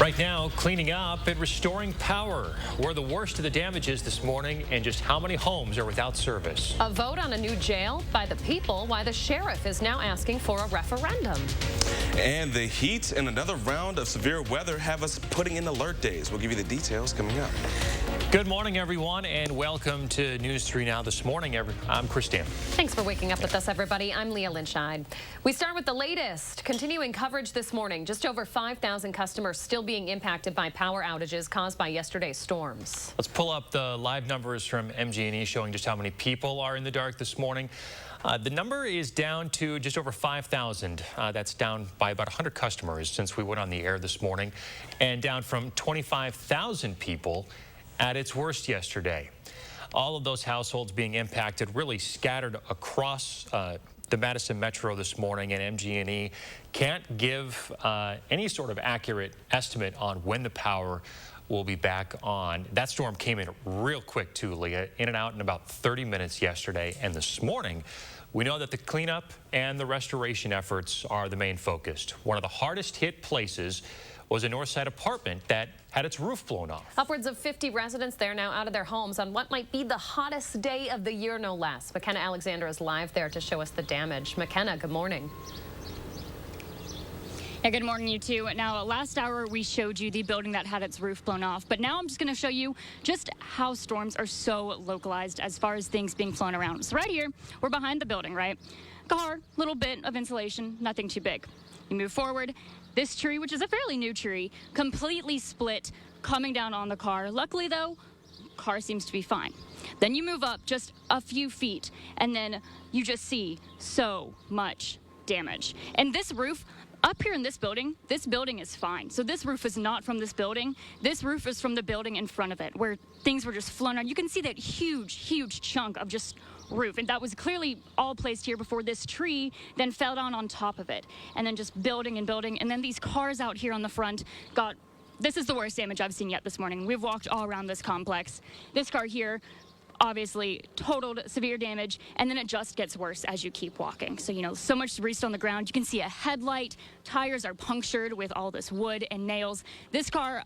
Right now, cleaning up and restoring power. Where the worst of the damage is this morning and just how many homes are without service. A vote on a new jail by the people, why the sheriff is now asking for a referendum. And the heat and another round of severe weather have us putting in alert days. We'll give you the details coming up. Good morning, everyone, and welcome to News 3 Now this morning. I'm Chris Dan. Thanks for waking up with us, everybody. I'm Leah Lynchide. We start with the latest. Continuing coverage this morning. Just over 5,000 customers still being impacted by power outages caused by yesterday's storms. Let's pull up the live numbers from MG&E showing just how many people are in the dark this morning. The number is down to just over 5,000. That's down by about 100 customers since we went on the air this morning, and down from 25,000 people at its worst yesterday. All of those households being impacted really scattered across the Madison Metro this morning, and MG&E can't give any sort of accurate estimate on when the power will be back on. That storm came in real quick too, Leah, in and out in about 30 minutes yesterday, and this morning we know that the cleanup and the restoration efforts are the main focus. One of the hardest hit places was a Northside apartment that had its roof blown off. Upwards of 50 residents there now out of their homes on what might be the hottest day of the year, no less. McKenna Alexander is live there to show us the damage. McKenna, good morning. Yeah, good morning, you two. Now, last hour we showed you the building that had its roof blown off, but now I'm just going to show you just how storms are so localized as far as things being flown around. So right here, we're behind the building, right? Car, little bit of insulation, nothing too big. You move forward, this tree, which is a fairly new tree, completely split, coming down on the car. Luckily, though, car seems to be fine. Then you move up just a few feet, and then you just see so much damage. And this roof, up here in this building is fine. So this roof is not from this building. This roof is from the building in front of it, where things were just flown around. You can see that huge chunk of just roof, and that was clearly all placed here before this tree then fell down on top of it, and then just building and building. And then these cars out here on the front got, this is the worst damage I've seen yet this morning. We've walked all around this complex. This car here, obviously totaled severe damage, and then it just gets worse as you keep walking. So, you know, so much debris on the ground. You can see a headlight, tires are punctured with all this wood and nails. This car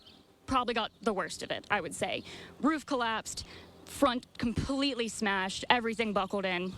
probably got the worst of it, I would say. Roof collapsed, front completely smashed, everything buckled in.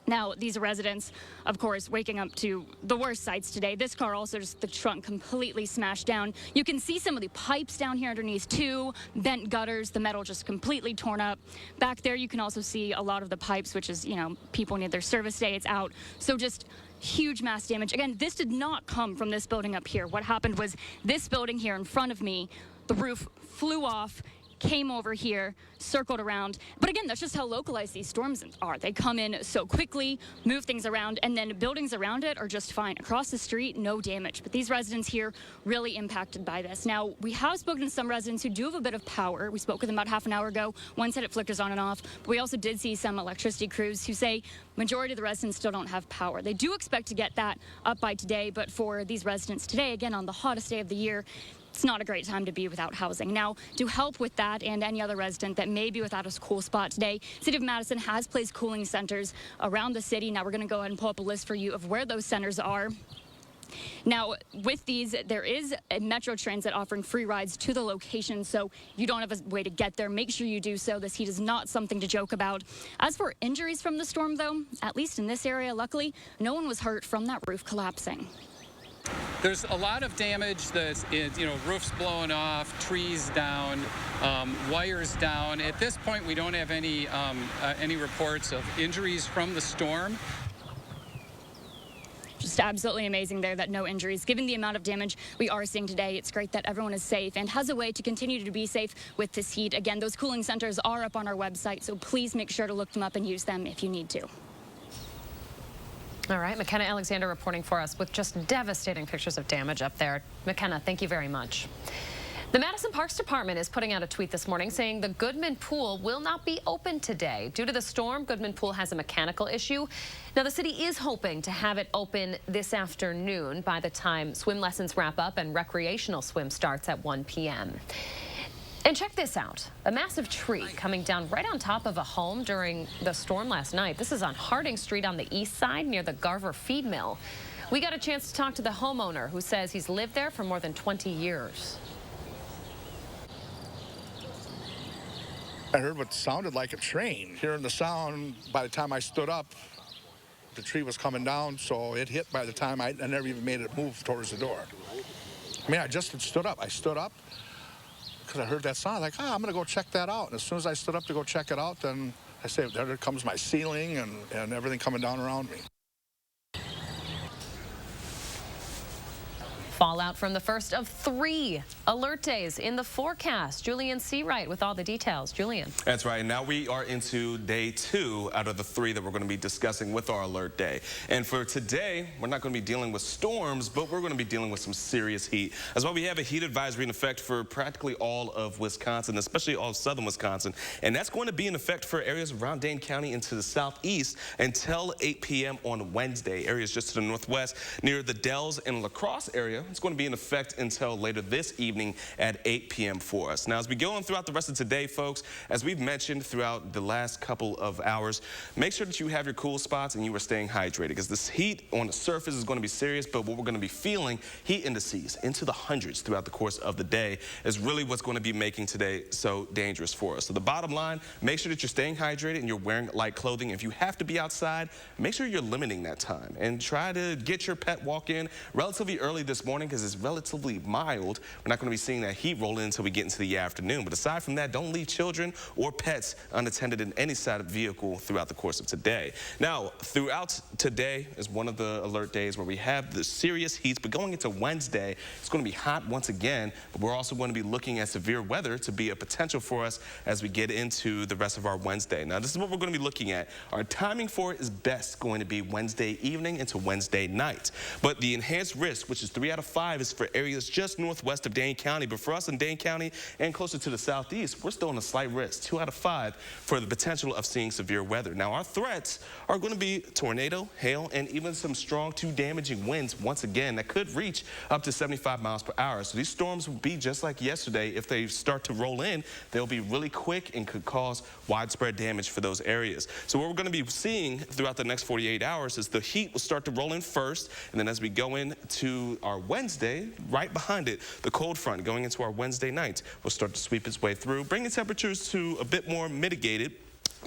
Now, these residents, of course, waking up to the worst sights today. This car also, just the trunk completely smashed down. You can see some of the pipes down here underneath too, bent gutters, the metal just completely torn up. Back there, you can also see a lot of the pipes, which is, you know, people need their service day, it's out. So just huge mass damage. Again, this did not come from this building up here. What happened was this building here in front of me, the roof flew off, came over here, circled around. But again, that's just how localized these storms are. They come in so quickly, move things around, and then buildings around it are just fine. Across the street, no damage. But these residents here really impacted by this. Now, we have spoken to some residents who do have a bit of power. We spoke with them about half an hour ago. One said it flickers on and off. But we also did see some electricity crews who say majority of the residents still don't have power. They do expect to get that up by today, but for these residents today, again, on the hottest day of the year, it's not a great time to be without housing. Now, to help with that and any other resident that may be without a cool spot today, City of Madison has placed cooling centers around the city. Now, we're going to go ahead and pull up a list for you of where those centers are. Now, with these, there is a Metro Transit offering free rides to the location, so you don't have a way to get there. Make sure you do so. This heat is not something to joke about. As for injuries from the storm, though, at least in this area, luckily, no one was hurt from that roof collapsing. There's a lot of damage that is, you know, roofs blowing off, trees down, wires down. At this point, we don't have any reports of injuries from the storm. Just absolutely amazing there that no injuries. Given the amount of damage we are seeing today, it's great that everyone is safe and has a way to continue to be safe with this heat. Again, those cooling centers are up on our website, so please make sure to look them up and use them if you need to. All right, McKenna Alexander reporting for us with just devastating pictures of damage up there. McKenna, thank you very much. The Madison Parks Department is putting out a tweet this morning saying the Goodman Pool will not be open today. Due to the storm, Goodman Pool has a mechanical issue. Now, the city is hoping to have it open this afternoon by the time swim lessons wrap up and recreational swim starts at 1 p.m. And check this out, a massive tree coming down right on top of a home during the storm last night. This is on Harding Street on the east side near the Garver feed mill. We got a chance to talk to the homeowner who says he's lived there for more than 20 years. I heard what sounded like a train. Hearing the sound, by the time I stood up, the tree was coming down, so it hit by the time I never even made it move towards the door. I mean, I just stood up. I stood up because I heard that sound, like, I'm going to go check that out. And as soon as I stood up to go check it out, then I say, there comes my ceiling and everything coming down around me. Fallout from the first of 3 alert days in the forecast. Julian Seawright with all the details. Julian. That's right. Now we are into day 2 out of the 3 that we're going to be discussing with our alert day. And for today, we're not going to be dealing with storms, but we're going to be dealing with some serious heat. That's why we have a heat advisory in effect for practically all of Wisconsin, especially all of southern Wisconsin. And that's going to be in effect for areas around Dane County into the southeast until 8 p.m. on Wednesday. Areas just to the northwest near the Dells and La Crosse area. It's going to be in effect until later this evening at 8 p.m. for us. Now, as we go on throughout the rest of today, folks, as we've mentioned throughout the last couple of hours, make sure that you have your cool spots and you are staying hydrated, because this heat on the surface is going to be serious, but what we're going to be feeling, heat indices into the hundreds throughout the course of the day, is really what's going to be making today so dangerous for us. So the bottom line, make sure that you're staying hydrated and you're wearing light clothing. If you have to be outside, make sure you're limiting that time and try to get your pet walk in relatively early this morning, because it's relatively mild. We're not going to be seeing that heat roll in until we get into the afternoon. But aside from that, don't leave children or pets unattended in any side of vehicle throughout the course of today. Now, throughout today is one of the alert days where we have the serious heats, but going into Wednesday, it's going to be hot once again, but we're also going to be looking at severe weather to be a potential for us as we get into the rest of our Wednesday. Now, this is what we're going to be looking at. Our timing for it is best going to be Wednesday evening into Wednesday night. But the enhanced risk, which is 3 out of 5, is for areas just northwest of Dane County. But for us in Dane County and closer to the southeast, we're still on a slight risk, 2 out of 5, for the potential of seeing severe weather. Now, our threats are going to be tornado, hail, and even some strong to damaging winds once again that could reach up to 75 miles per hour. So these storms will be just like yesterday. If they start to roll in, they'll be really quick and could cause widespread damage for those areas. So what we're going to be seeing throughout the next 48 hours is the heat will start to roll in first, and then as we go into our Wednesday, right behind it, the cold front going into our Wednesday night will start to sweep its way through, bringing temperatures to a bit more mitigated.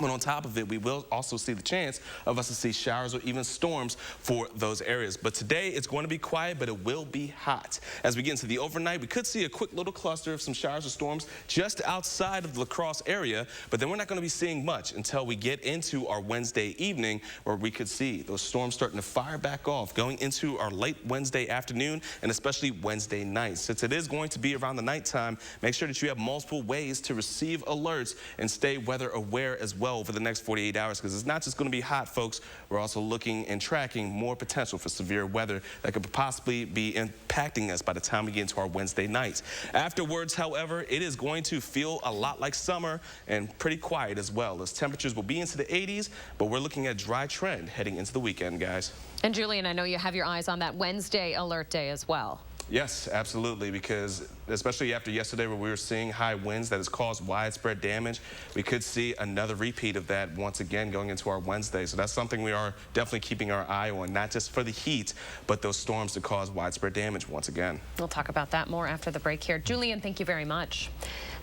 But on top of it, we will also see the chance of us to see showers or even storms for those areas. But today, it's going to be quiet, but it will be hot. As we get into the overnight, we could see a quick little cluster of some showers or storms just outside of the La Crosse area, but then we're not going to be seeing much until we get into our Wednesday evening, where we could see those storms starting to fire back off, going into our late Wednesday afternoon and especially Wednesday night. Since it is going to be around the nighttime, make sure that you have multiple ways to receive alerts and stay weather aware as well for the next 48 hours, because it's not just going to be hot, folks. We're also looking and tracking more potential for severe weather that could possibly be impacting us by the time we get into our Wednesday nights. Afterwards, however, it is going to feel a lot like summer and pretty quiet as well, as temperatures will be into the 80s, but we're looking at dry trend heading into the weekend, guys. And Julian, I know you have your eyes on that Wednesday alert day as well. Yes, absolutely, because especially after yesterday where we were seeing high winds that has caused widespread damage, we could see another repeat of that once again going into our Wednesday. So that's something we are definitely keeping our eye on, not just for the heat, but those storms that cause widespread damage once again. We'll talk about that more after the break here. Julian, thank you very much.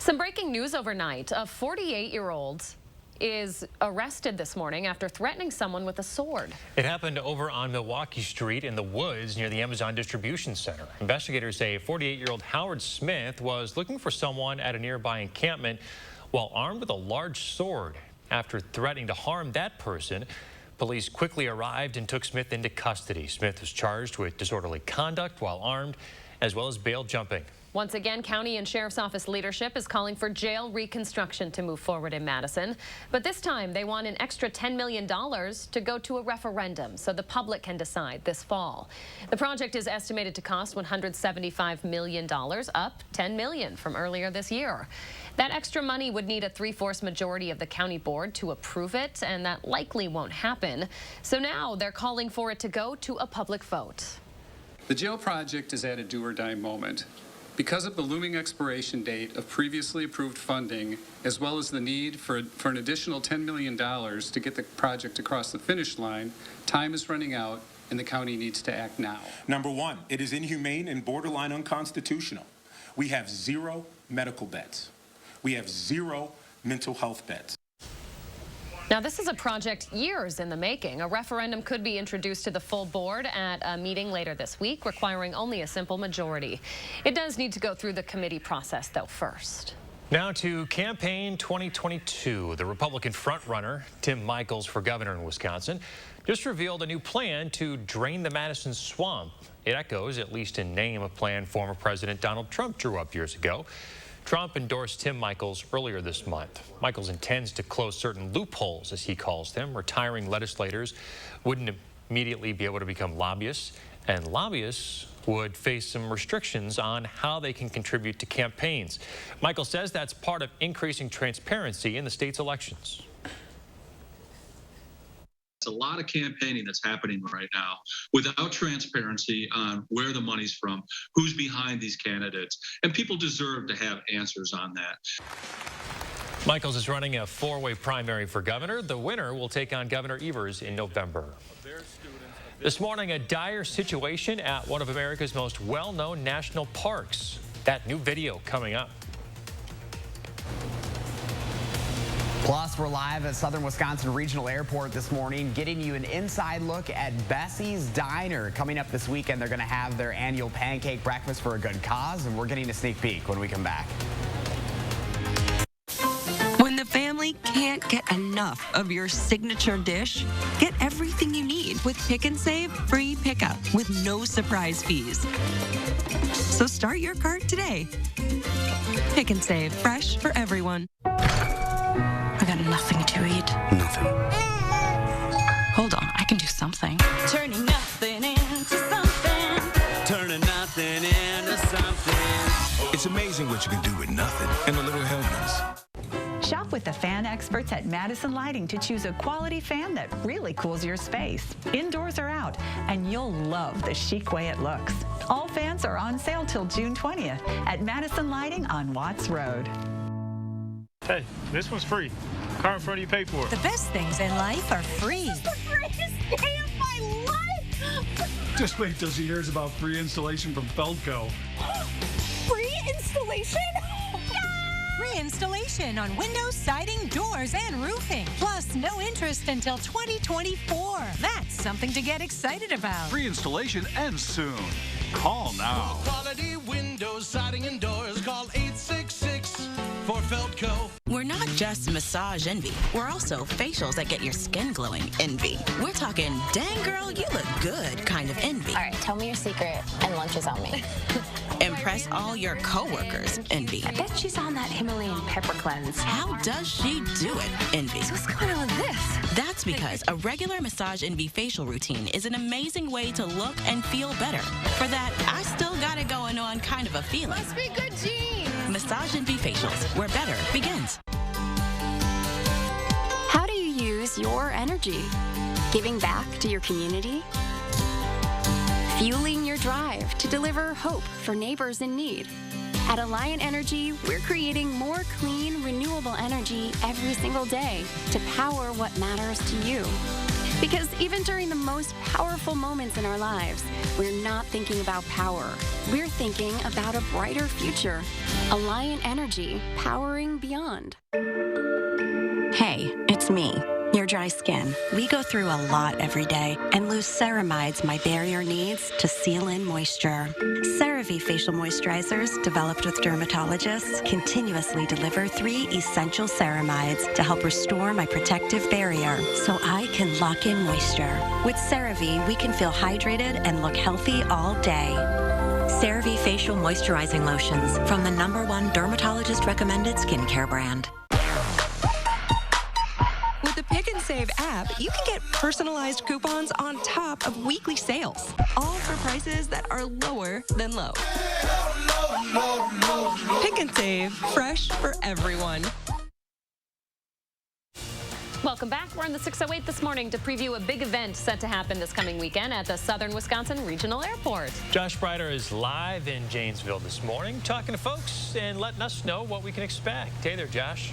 Some breaking news overnight. A 48-year-old is arrested this morning after threatening someone with a sword. It happened over on Milwaukee Street in the woods near the Amazon Distribution Center. Investigators say 48-year-old Howard Smith was looking for someone at a nearby encampment while armed with a large sword. After threatening to harm that person, police quickly arrived and took Smith into custody. Smith was charged with disorderly conduct while armed, as well as bail jumping. Once again, county and sheriff's office leadership is calling for jail reconstruction to move forward in Madison. But this time, they want an extra $10 million to go to a referendum so the public can decide this fall. The project is estimated to cost $175 million, up $10 million from earlier this year. That extra money would need a 3/4 majority of the county board to approve it, and that likely won't happen. So now they're calling for it to go to a public vote. The jail project is at a do-or-die moment. Because of the looming expiration date of previously approved funding, as well as the need for an additional $10 million to get the project across the finish line, time is running out and the county needs to act now. Number one, it is inhumane and borderline unconstitutional. We have 0 medical beds. We have 0 mental health beds. Now, this is a project years in the making. A referendum could be introduced to the full board at a meeting later this week, requiring only a simple majority. It does need to go through the committee process, though, first. Now to campaign 2022. The Republican frontrunner, Tim Michels for governor in Wisconsin, just revealed a new plan to drain the Madison swamp. It echoes, at least in name, a plan former President Donald Trump drew up years ago. Trump endorsed Tim Michels earlier this month. Michels intends to close certain loopholes, as he calls them. Retiring legislators wouldn't immediately be able to become lobbyists, and lobbyists would face some restrictions on how they can contribute to campaigns. Michels says that's part of increasing transparency in the state's elections. It's a lot of campaigning that's happening right now without transparency on where the money's from, who's behind these candidates, and people deserve to have answers on that. Michels is running a four-way primary for governor. The winner will take on Governor Evers in November. This morning, a dire situation at one of America's most well-known national parks. That new video coming up. Plus, we're live at Southern Wisconsin Regional Airport this morning, getting you an inside look at Bessie's Diner. Coming up this weekend, they're going to have their annual pancake breakfast for a good cause, and we're getting a sneak peek when we come back. When the family can't get enough of your signature dish, get everything you need with Pick and Save free pickup with no surprise fees. So start your cart today. Pick and Save, fresh for everyone. I got nothing to eat. Nothing. Hold on, I can do something. Turning nothing into something. Turning nothing into something. It's amazing what you can do with nothing and a little Hellman's. Shop with the fan experts at Madison Lighting to choose a quality fan that really cools your space, indoors or out, and you'll love the chic way it looks. All fans are on sale till June 20th at Madison Lighting on Watts Road. Hey, this one's free. Car in front of you pay for it. The best things in life are free. This is the greatest day of my life! Just wait till she hears about free installation from Feldco. Free installation? Free installation on windows, siding, doors, and roofing. Plus, no interest until 2024. That's something to get excited about. Free installation ends soon. Call now. Quality windows, siding, and doors. Call 866 for Feldco. We're not just massage envy. We're also facials that get your skin glowing envy. We're talking, dang girl, you look good kind of envy. All right, tell me your secret and lunch is on me. Impress all your coworkers envy. I bet she's on that Himalayan pepper cleanse. How does she do it envy? So what's going on with this? That's because a regular massage envy facial routine is an amazing way to look and feel better. For that, I still got it going on kind of a feeling. Must be good genes. Massage envy facials, where better begins. How do you use your energy? Giving back to your community? Fueling your drive to deliver hope for neighbors in need? At Alliant Energy, we're creating more clean, renewable energy every single day to power what matters to you. Because even during the most powerful moments in our lives, we're not thinking about power. We're thinking about a brighter future. Alliant Energy, powering beyond. Hey, it's me, your dry skin. We go through a lot every day, and loose ceramides my barrier needs to seal in moisture. CeraVe facial moisturizers, developed with dermatologists, continuously deliver 3 essential ceramides to help restore my protective barrier so I can lock in moisture. With CeraVe, we can feel hydrated and look healthy all day. CeraVe facial moisturizing lotions from the #1 dermatologist recommended skincare brand. With the Pick and Save app, you can get personalized coupons on top of weekly sales, all for prices that are lower than low. Pick and Save, fresh for everyone. Welcome back. We're in the 608 this morning to preview a big event set to happen this coming weekend at the Southern Wisconsin Regional Airport. Josh Breider is live in Janesville this morning, talking to folks and letting us know what we can expect. Hey there, Josh.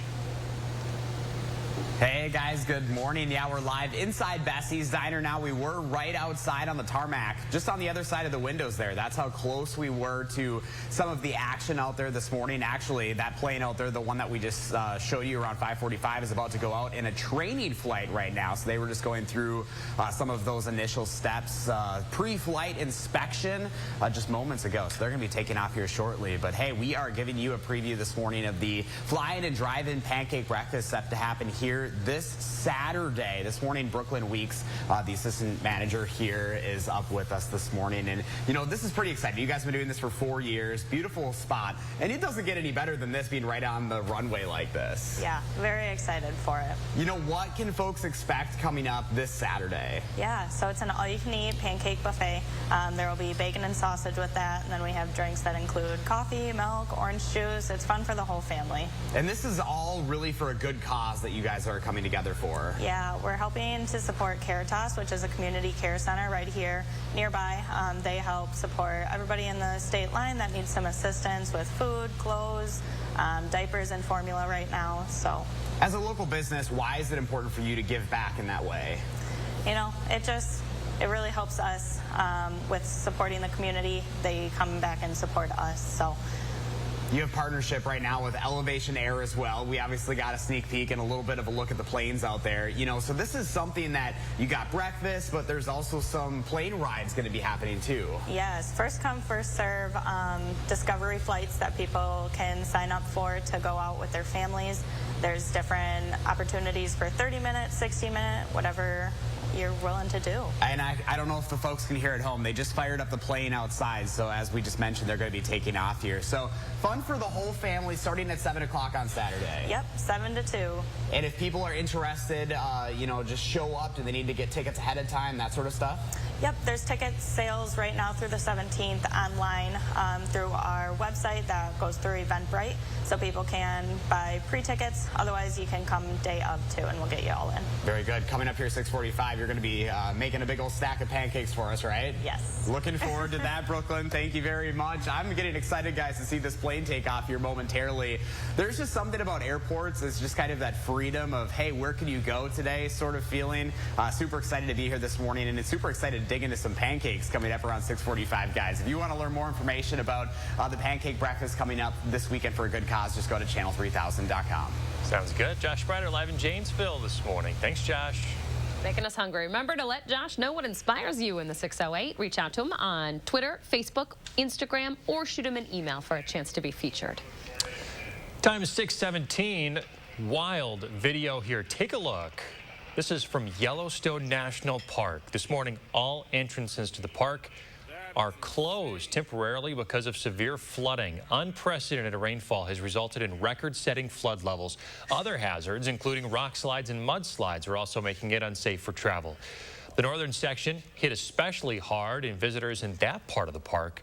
Hey guys, good morning. Yeah, we're live inside Bessie's Diner now. We were right outside on the tarmac, just on the other side of the windows there. That's how close we were to some of the action out there this morning. Actually, that plane out there, the one that we just showed you around 5:45, is about to go out in a training flight right now. So they were just going through some of those initial steps, pre-flight inspection just moments ago. So they're going to be taking off here shortly. But hey, we are giving you a preview this morning of the fly-in and drive-in pancake breakfast set to happen here this Saturday. This morning, Brooklyn Weeks, the assistant manager here, is up with us this morning. And, you know, this is pretty exciting. You guys have been doing this for 4 years. Beautiful spot. And it doesn't get any better than this being right on the runway like this. Yeah, very excited for it. You know, what can folks expect coming up this Saturday? Yeah, so it's an all-you-can-eat pancake buffet. There will be bacon and sausage with that. And then we have drinks that include coffee, milk, orange juice. It's fun for the whole family. And this is all really for a good cause that you guys are coming together for. Yeah, we're helping to support Caritas, which is a community care center right here nearby. They help support everybody in the state line that needs some assistance with food, clothes, diapers, and formula right now. So, as a local business, why is it important for you to give back in that way? You know, it really helps us with supporting the community. They come back and support us. So. You have partnership right now with Elevation Air as well. We obviously got a sneak peek and a little bit of a look at the planes out there. You know, so this is something that you got breakfast, but there's also some plane rides going to be happening too. Yes, first come, first serve discovery flights that people can sign up for to go out with their families. There's different opportunities for 30 minutes, 60 minutes, whatever you're willing to do. And I don't know if the folks can hear at home. They just fired up the plane outside, so as we just mentioned, they're going to be taking off here. So fun for the whole family, starting at 7 o'clock on Saturday. Yep, 7 to 2. And if people are interested, you know, just show up. Do they need to get tickets ahead of time, that sort of stuff? Yep, there's ticket sales right now through the 17th online through our website that goes through Eventbrite, so people can buy pre-tickets. Otherwise, you can come day of too, and we'll get you all in. Very good. Coming up here at 6:45, you're going to be making a big old stack of pancakes for us, right? Yes. Looking forward to that, Brooklyn. Thank you very much. I'm getting excited, guys, to see this plane take off here momentarily. There's just something about airports. It's just kind of that freedom of, hey, where can you go today sort of feeling. Super excited to be here this morning, and it's super excited to dig into some pancakes coming up around 6:45, guys. If you want to learn more information about the pancake breakfast coming up this weekend for a good cause, just go to channel3000.com. Sounds good. Josh Sprider live in Janesville this morning. Thanks, Josh. Making us hungry. Remember to let Josh know what inspires you in the 608. Reach out to him on Twitter, Facebook, Instagram, or shoot him an email for a chance to be featured. Time is 6:17. Wild video here. Take a look. This is from Yellowstone National Park. This morning, all entrances to the park are closed temporarily because of severe flooding. Unprecedented rainfall has resulted in record-setting flood levels. Other hazards, including rock slides and mudslides, are also making it unsafe for travel. The northern section hit especially hard, and visitors in that part of the park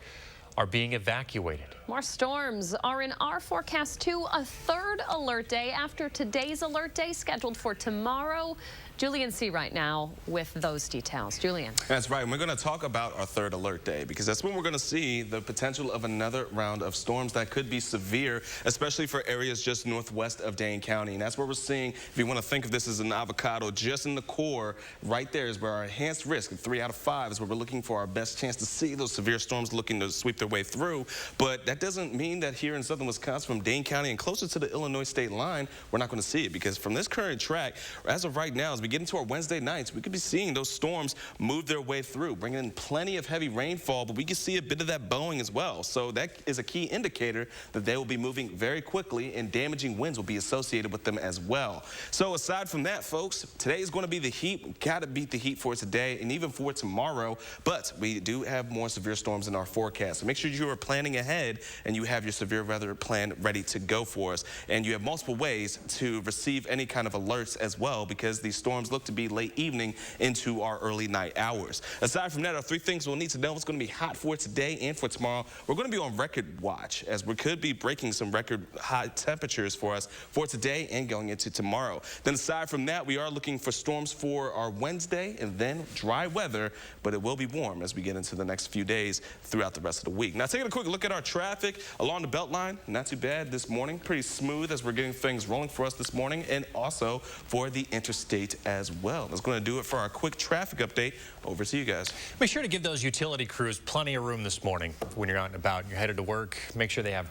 are being evacuated. More storms are in our forecast too. A third alert day after today's alert day scheduled for tomorrow. Julian C. right now with those details. Julian. That's right. And we're going to talk about our third alert day because that's when we're going to see the potential of another round of storms that could be severe, especially for areas just northwest of Dane County. And that's where we're seeing, if you want to think of this as an avocado, just in the core, right there is where our enhanced risk of 3 out of 5 is where we're looking for our best chance to see those severe storms looking to sweep their way through. But that doesn't mean that here in southern Wisconsin, from Dane County and closer to the Illinois state line, we're not going to see it because from this current track, as of right now, as we get into our Wednesday nights, we could be seeing those storms move their way through, bringing in plenty of heavy rainfall, but we can see a bit of that bowing as well. So that is a key indicator that they will be moving very quickly and damaging winds will be associated with them as well. So aside from that, folks, today is going to be the heat. We've got to beat the heat for today and even for tomorrow, but we do have more severe storms in our forecast. So make sure you are planning ahead and you have your severe weather plan ready to go for us. And you have multiple ways to receive any kind of alerts as well because these storms storms look to be late evening into our early night hours. Aside from that, our 3 things we'll need to know. It's going to be hot for today and for tomorrow. We're going to be on record watch as we could be breaking some record high temperatures for us for today and going into tomorrow. Then aside from that, we are looking for storms for our Wednesday and then dry weather, but it will be warm as we get into the next few days throughout the rest of the week. Now, taking a quick look at our traffic along the Beltline, not too bad this morning. Pretty smooth as we're getting things rolling for us this morning, and also for the interstate as well. That's going to do it for our quick traffic update. Over to you guys. Make sure to give those utility crews plenty of room this morning when you're out and about and you're headed to work. Make sure they have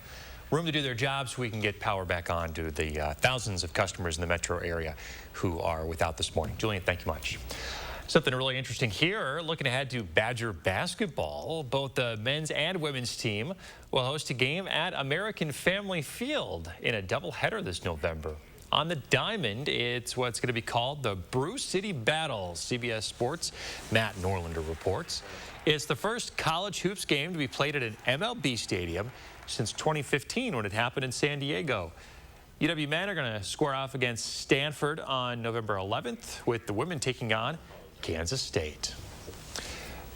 room to do their jobs so we can get power back on to the thousands of customers in the metro area who are without this morning. Julian, thank you much. Something really interesting here, looking ahead to Badger basketball. Both the men's and women's team will host a game at American Family Field in a doubleheader this November. On the diamond, it's what's going to be called the Brew City Battle. CBS Sports' Matt Norlander reports. It's the first college hoops game to be played at an MLB stadium since 2015 when it happened in San Diego. UW men are going to square off against Stanford on November 11th, with the women taking on Kansas State.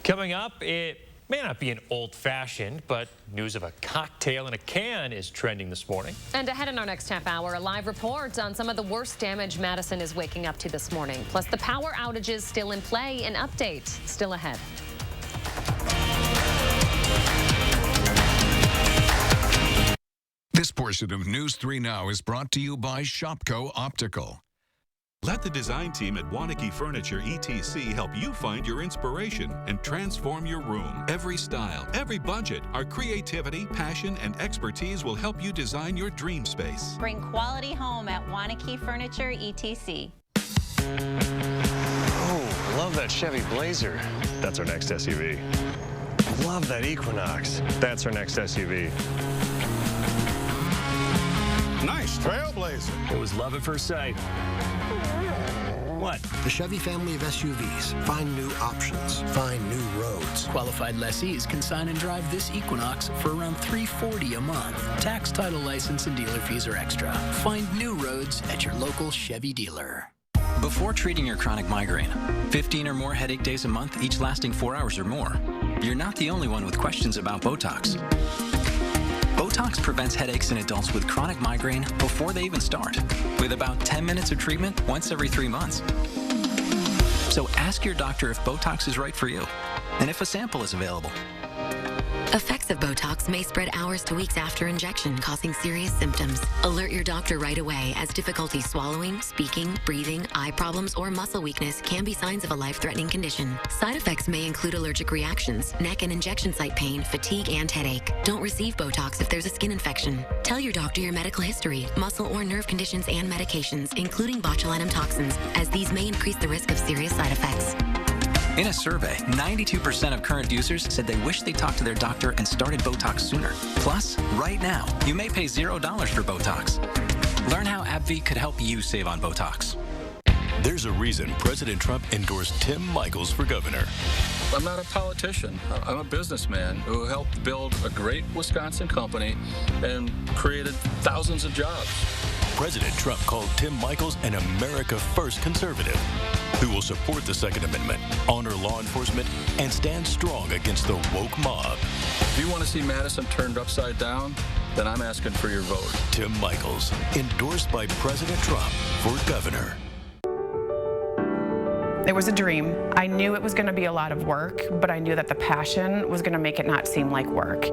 Coming up, it may not be an old-fashioned, but news of a cocktail in a can is trending this morning. And ahead in our next half hour, a live report on some of the worst damage Madison is waking up to this morning. Plus, the power outages still in play. An update still ahead. This portion of News 3 Now is brought to you by Shopko Optical. Let the design team at Wanakee Furniture ETC help you find your inspiration and transform your room. Every style, every budget, our creativity, passion, and expertise will help you design your dream space. Bring quality home at Wanakee Furniture ETC. Oh, love that Chevy Blazer. That's our next SUV. Love that Equinox. That's our next SUV. Nice Trailblazer. It was love at first sight. What? The Chevy family of SUVs. Find new options. Find new roads. Qualified lessees can sign and drive this Equinox for around $340 a month. Tax, title, license, and dealer fees are extra. Find new roads at your local Chevy dealer. Before treating your chronic migraine, 15 or more headache days a month, each lasting 4 hours or more, you're not the only one with questions about Botox. Botox prevents headaches in adults with chronic migraine before they even start, with about 10 minutes of treatment once every 3 months. So ask your doctor if Botox is right for you, and if a sample is available. Effects of Botox may spread hours to weeks after injection, causing serious symptoms. Alert your doctor right away, as difficulty swallowing, speaking, breathing, eye problems, or muscle weakness can be signs of a life-threatening condition. Side effects may include allergic reactions, neck and injection site pain, fatigue, and headache. Don't receive Botox if there's a skin infection. Tell your doctor your medical history, muscle or nerve conditions, and medications, including botulinum toxins, as these may increase the risk of serious side effects. In a survey, 92% of current users said they wish they talked to their doctor and started Botox sooner. Plus, right now, you may pay $0 for Botox. Learn how AbbVie could help you save on Botox. There's a reason President Trump endorsed Tim Michels for governor. I'm not a politician. I'm a businessman who helped build a great Wisconsin company and created thousands of jobs. President Trump called Tim Michels an America First conservative who will support the Second Amendment, honor law enforcement, and stand strong against the woke mob. If you want to see Madison turned upside down, then I'm asking for your vote. Tim Michels, endorsed by President Trump for governor. It was a dream. I knew it was going to be a lot of work, but I knew that the passion was going to make it not seem like work.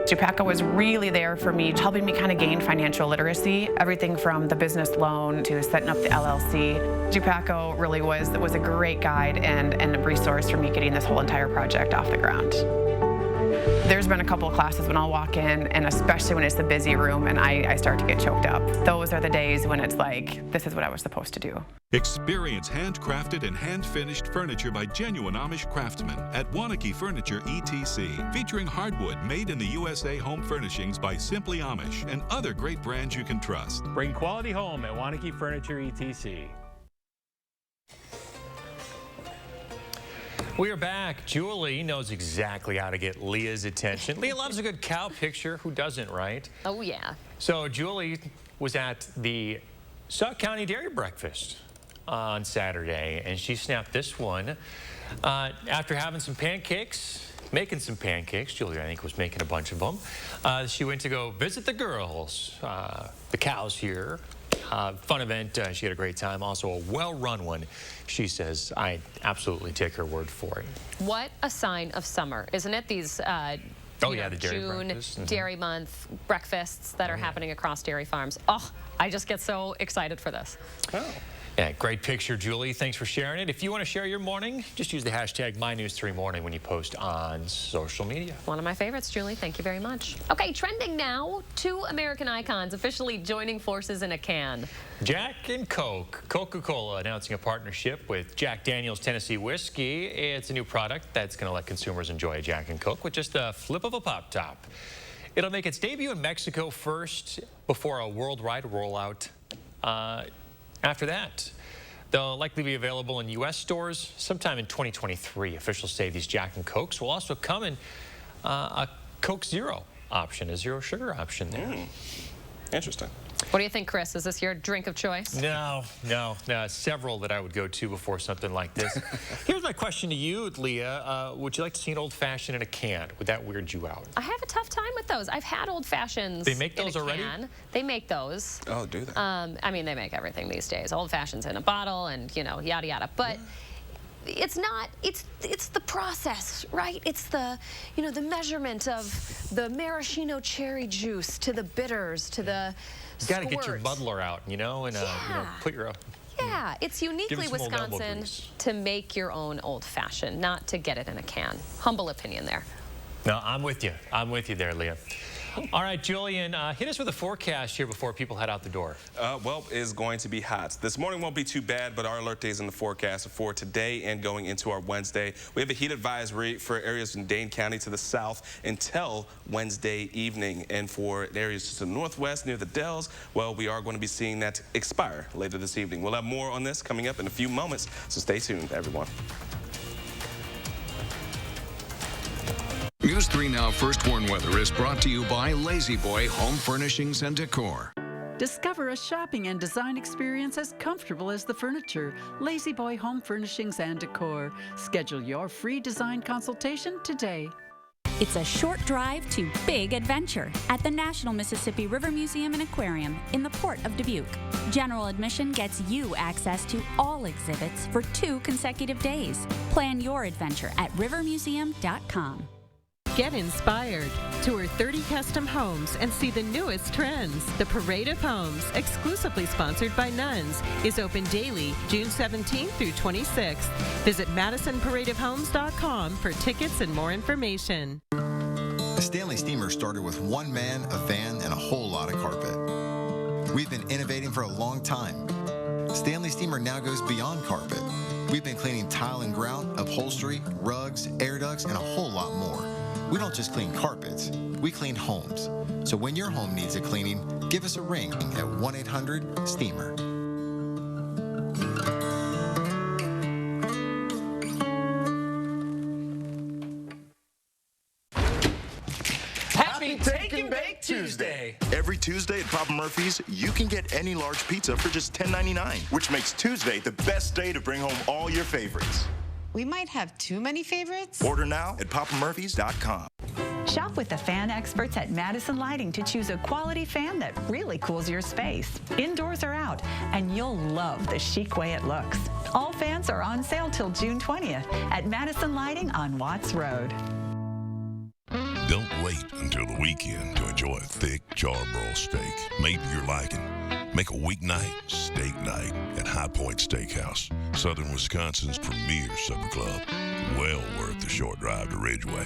Dupaco was really there for me, helping me kind of gain financial literacy, everything from the business loan to setting up the LLC. Dupaco really was a great guide and a resource for me getting this whole entire project off the ground. There's been a couple of classes when I'll walk in, and especially when it's the busy room and I start to get choked up. Those are the days when it's like, this is what I was supposed to do. Experience handcrafted and hand-finished furniture by genuine Amish craftsmen at Wanakee Furniture ETC, featuring hardwood made in the USA home furnishings by Simply Amish and other great brands you can trust. Bring quality home at Wanakee Furniture ETC. We are back. Julie knows exactly how to get Leah's attention. Leah loves a good cow picture. Who doesn't, right? Oh, yeah. So Julie was at the Sauk County Dairy Breakfast on Saturday, and she snapped this one after having some pancakes. Making some pancakes. Julia, I think, was making a bunch of them. She went to go visit the girls, the cows here. Fun event. She had a great time. Also a well-run one. She says, I absolutely take her word for it. What a sign of summer, isn't it? These the dairy June breakfast. dairy month breakfasts that are happening across dairy farms. Oh, I just get so excited for this. Oh. Yeah, great picture, Julie. Thanks for sharing it. If you want to share your morning, just use the hashtag MyNews3Morning when you post on social media. One of my favorites, Julie. Thank you very much. Okay, trending now, 2 American icons officially joining forces in a can. Jack and Coke. Coca-Cola announcing a partnership with Jack Daniel's Tennessee Whiskey. It's a new product that's going to let consumers enjoy a Jack and Coke with just a flip of a pop top. It'll make its debut in Mexico first before a worldwide rollout. After that, they'll likely be available in U.S. stores sometime in 2023. Officials say these Jack and Cokes will also come in a Coke Zero option, a zero sugar option there. Interesting. What do you think, Chris? Is this your drink of choice? No. Several that I would go to before something like this. Here's my question to you, Leah. Would you like to see an old-fashioned in a can? Would that weird you out? I have a tough time with those. I've had old-fashions. They make those in a already? can. They make those. Oh, do they? I mean, they make everything these days. Old-fashions in a bottle and, you know, yada, yada. But it's not, it's the process, right? It's the, you know, the measurement of the maraschino cherry juice to the bitters to the You got to get your muddler out, you know, and you know, put your. Yeah, it's uniquely some old elbow Wisconsin grease. to make your own old-fashioned, not to get it in a can. Humble opinion there. No, I'm with you. I'm with you there, Leah. All right, Julian, hit us with a forecast here before people head out the door. Well, it's going to be hot. This morning won't be too bad, but our alert days in the forecast for today and going into our Wednesday. We have a heat advisory for areas in Dane County to the south until Wednesday evening. And for areas to the northwest near the Dells, well, we are going to be seeing that expire later this evening. We'll have more on this coming up in a few moments, so stay tuned, everyone. News 3 Now First Warn Weather is brought to you by Lazy Boy Home Furnishings and Decor. Discover a shopping and design experience as comfortable as the furniture. Lazy Boy Home Furnishings and Decor. Schedule your free design consultation today. It's a short drive to big adventure at the National Mississippi River Museum and Aquarium in the Port of Dubuque. General admission gets you access to all exhibits for 2 consecutive days. Plan your adventure at rivermuseum.com. Get inspired. Tour 30 custom homes and see the newest trends. The Parade of Homes, exclusively sponsored by Nuns, is open daily, June 17th through 26th. Visit MadisonParadeOfHomes.com for tickets and more information. The Stanley Steamer started with 1 man, a van, and a whole lot of carpet. We've been innovating for a long time. Stanley Steamer now goes beyond carpet. We've been cleaning tile and grout, upholstery, rugs, air ducts, and a whole lot more. We don't just clean carpets, we clean homes. So when your home needs a cleaning, give us a ring at 1-800-STEAMER. Happy Take and Bake Tuesday! Every Tuesday at Papa Murphy's, you can get any large pizza for just $10.99, which makes Tuesday the best day to bring home all your favorites. We might have too many favorites. Order now at papamurphys.com. Shop with the fan experts at Madison Lighting to choose a quality fan that really cools your space, indoors or out, and you'll love the chic way it looks. All fans are on sale till June 20th at Madison Lighting on Watts Road. Don't wait until the weekend to enjoy a thick charbroil steak made to your liking. Make a weeknight steak night at High Point Steakhouse, Southern Wisconsin's premier supper club. Well worth the short drive to Ridgeway.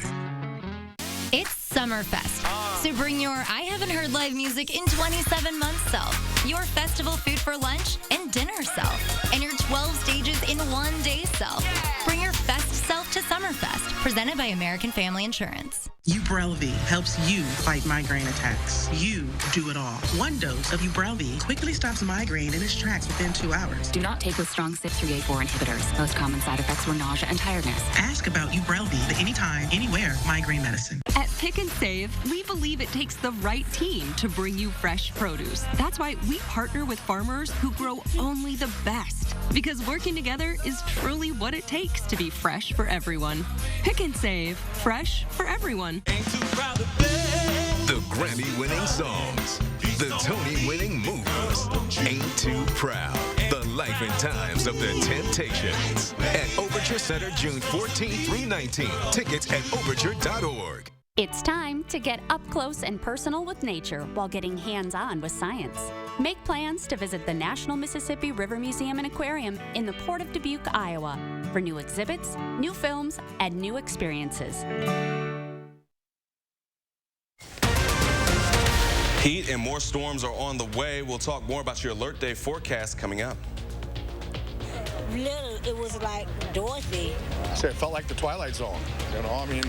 It's Summerfest, so bring your I haven't heard live music in 27 months self, your festival food for lunch and dinner self, and your 12 stages in one day self. Bring your fest self to Summerfest, presented by American Family Insurance. Ubrelvy helps you fight migraine attacks. You do it all. One dose of Ubrelvy quickly stops migraine in its tracks within 2 hours. Do not take with strong CYP3A4 inhibitors. Most common side effects were nausea and tiredness. Ask about Ubrelvy, the anytime, anywhere migraine medicine. At Pick and Save, we believe it takes the right team to bring you fresh produce. That's why we partner with farmers who grow only the best. Because working together is truly what it takes to be fresh for everyone. Pick and Save, fresh for everyone. The Grammy-winning songs, the Tony-winning moves, Ain't Too Proud, the life and times of the Temptations. At Overture Center, June 14th through 19th. Tickets at overture.org. It's time to get up close and personal with nature while getting hands-on with science. Make plans to visit the National Mississippi River Museum and Aquarium in the Port of Dubuque, Iowa, for new exhibits, new films, and new experiences. Heat and more storms are on the way. We'll talk more about your alert day forecast coming up. Little, it was like Dorothy. It felt like the Twilight Zone. You know, I mean,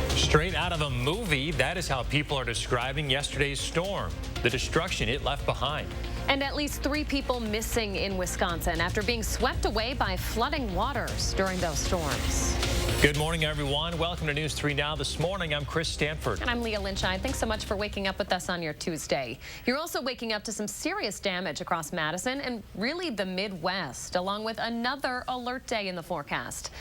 straight out of a movie, that is how people are describing yesterday's storm, the destruction it left behind. And at least 3 people missing in Wisconsin after being swept away by flooding waters during those storms. Good morning, everyone. Welcome to News 3 Now this morning. I'm Chris Stanford. And I'm Leah Lynchine. Thanks so much for waking up with us on your Tuesday. You're also waking up to some serious damage across Madison and really the Midwest, along with another alert day in the forecast.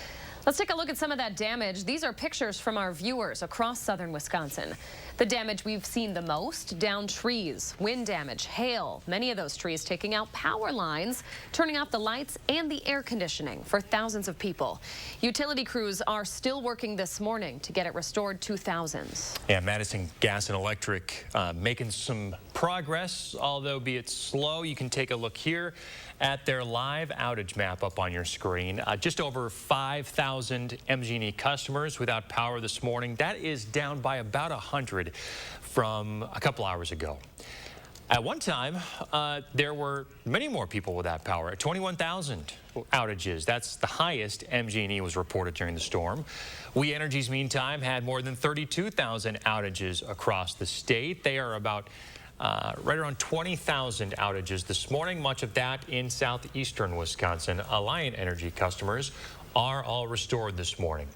Let's take a look at some of that damage. These are pictures from our viewers across southern Wisconsin. The damage we've seen the most: downed trees, wind damage, hail, many of those trees taking out power lines, turning off the lights and the air conditioning for thousands of people. Utility crews are still working this morning to get it restored to thousands. Yeah, Madison Gas and Electric making some progress, although be it slow. You can take a look here at their live outage map up on your screen. Just over 5,000 MG&E customers without power this morning. That is down by about 100 from a couple hours ago. At one time, there were many more people without power, at 21,000 outages. That's the highest MG&E was reported during the storm. We Energy's, meantime, had more than 32,000 outages across the state. They are about right around 20,000 outages this morning, much of that in southeastern Wisconsin. Alliant Energy customers are all restored this morning.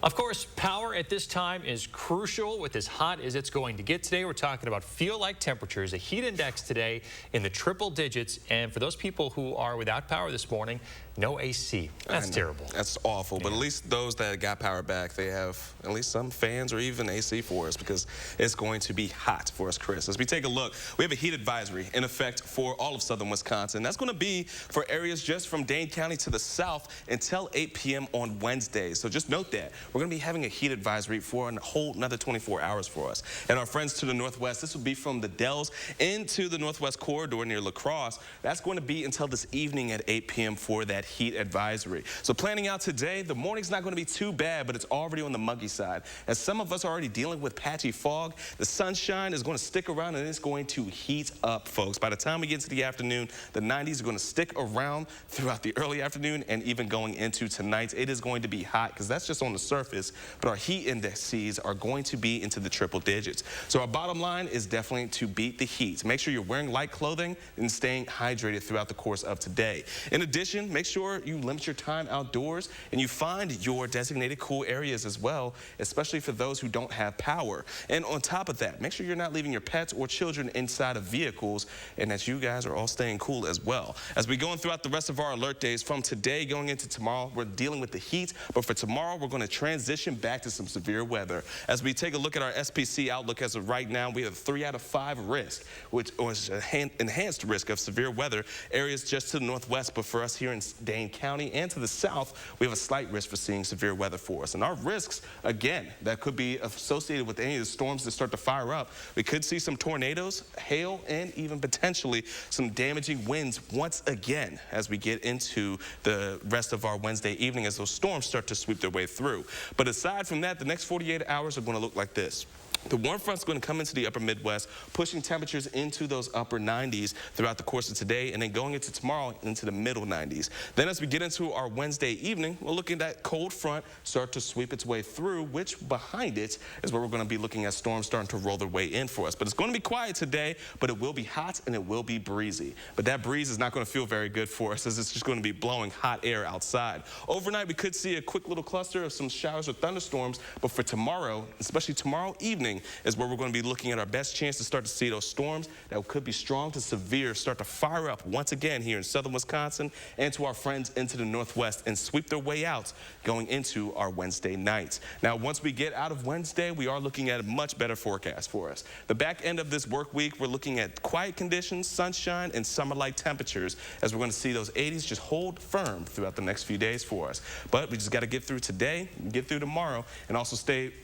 Of course, power at this time is crucial with as hot as it's going to get today. We're talking about feel-like temperatures, a heat index today in the triple digits. And for those people who are without power this morning, no AC. That's terrible. That's awful. But at least those that got power back, they have at least some fans or even AC for us, because it's going to be hot for us, Chris. As we take a look, we have a heat advisory in effect for all of southern Wisconsin. That's going to be for areas just from Dane County to the south until 8 p.m. on Wednesday. So just note that. We're going to be having a heat advisory for a whole another 24 hours for us. And our friends to the northwest, this will be from the Dells into the northwest corridor near La Crosse. That's going to be until this evening at 8 p.m. for that heat advisory. So planning out today, the morning's not going to be too bad, but it's already on the muggy side. As some of us are already dealing with patchy fog, the sunshine is going to stick around and it's going to heat up, folks. By the time we get to the afternoon, the 90s are going to stick around throughout the early afternoon and even going into tonight. It is going to be hot because that's just on the surface, but our heat indices are going to be into the triple digits. So our bottom line is definitely to beat the heat. Make sure you're wearing light clothing and staying hydrated throughout the course of today. In addition, make sure you limit your time outdoors and you find your designated cool areas as well, especially for those who don't have power. And on top of that, make sure you're not leaving your pets or children inside of vehicles and that you guys are all staying cool as well. As we go on throughout the rest of our alert days, from today going into tomorrow, we're dealing with the heat, but for tomorrow, we're going to transition back to some severe weather. As we take a look at our SPC Outlook as of right now, we have a 3 out of 5 risk, which is an enhanced risk of severe weather areas just to the northwest, but for us here in Dane County and to the south, we have a slight risk for seeing severe weather for us. And our risks, again, that could be associated with any of the storms that start to fire up. We could see some tornadoes, hail, and even potentially some damaging winds once again as we get into the rest of our Wednesday evening as those storms start to sweep their way through. But aside from that, the next 48 hours are going to look like this. The warm front's going to come into the upper Midwest, pushing temperatures into those upper 90s throughout the course of today, and then going into tomorrow into the middle 90s. Then as we get into our Wednesday evening, we're looking at that cold front start to sweep its way through, which behind it is where we're going to be looking at storms starting to roll their way in for us. But it's going to be quiet today, but it will be hot and it will be breezy. But that breeze is not going to feel very good for us, as it's just going to be blowing hot air outside. Overnight, we could see a quick little cluster of some showers or thunderstorms, but for tomorrow, especially tomorrow evening, is where we're going to be looking at our best chance to start to see those storms that could be strong to severe start to fire up once again here in southern Wisconsin and to our friends into the northwest and sweep their way out going into our Wednesday night. Now, once we get out of Wednesday, we are looking at a much better forecast for us. The back end of this work week, we're looking at quiet conditions, sunshine, and summer-like temperatures as we're going to see those 80s just hold firm throughout the next few days for us. But we just got to get through today, get through tomorrow, and also